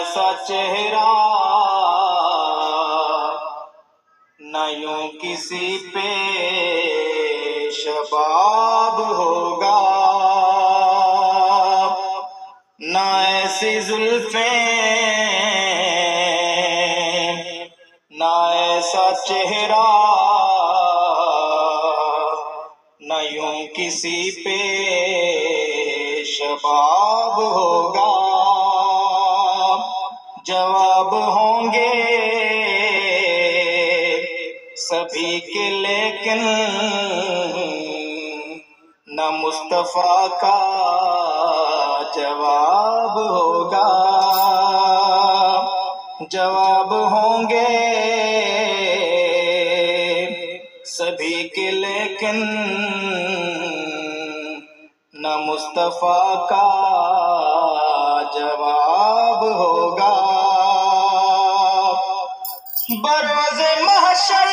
ایسا چہرہ نہ یوں کسی پہ شباب ہوگا، نہ ایسی زلفیں، نہ ایسا چہرہ نہ یوں کسی پہ شباب ہوگا۔ جواب ہوں گے سبھی کے لیکن نہ مصطفیٰ کا جواب ہوگا۔ جواب ہوں گے سبھی کے لیکن نہ مصطفیٰ کا جواب ہوگا۔ بروز محشر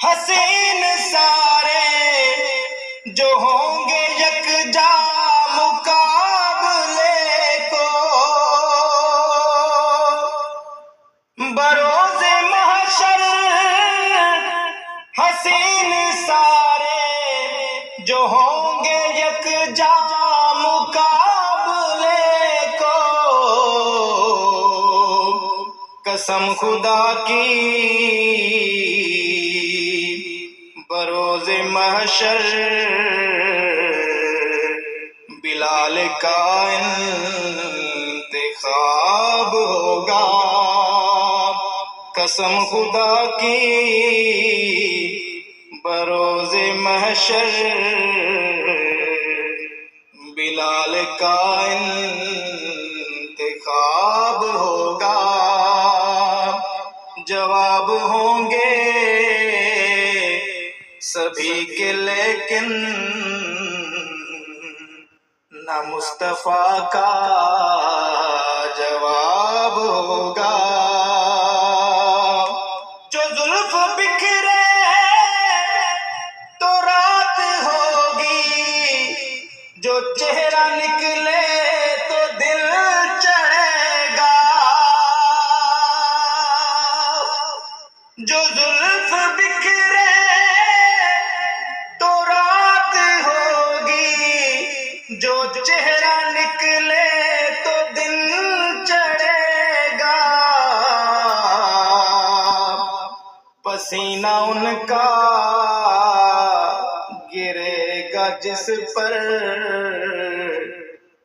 حسین سارے جو ہوں گے یکجا مقابلے کو، بروز محشر حسین سارے جو ہوں گے یکجا مقابلے کو، قسم خدا کی بروز محشر بلال کا انتخاب ہوگا۔ قسم خدا کی بروز محشر بلال کا انتخاب ہوگا۔ جواب ہوں گے سبھی کے لیکن نہ مصطفیٰ کا جواب ہوگا۔ جو زلف بکھرے تو رات ہوگی، جو چہرہ نکلے تو دل چڑھے گا، جو زلف بکھرے تو رات ہوگی، جو چہرہ نکلے تو دل چڑھے گا، پسینہ ان کا گرے گا جس پر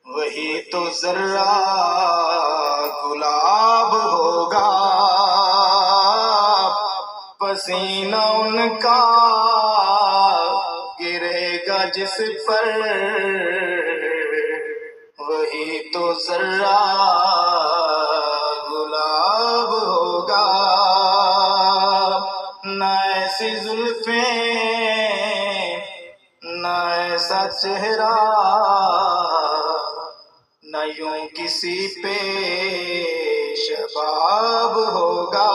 وہی تو ذرہ گلاب ہوگا، پسینہ ان کا گرے گا جس پر وہی تو ذرہ گلاب ہوگا۔ نہ ایسی زلفیں، نہ ایسا چہرہ نہ یوں کسی پہ شباب ہوگا۔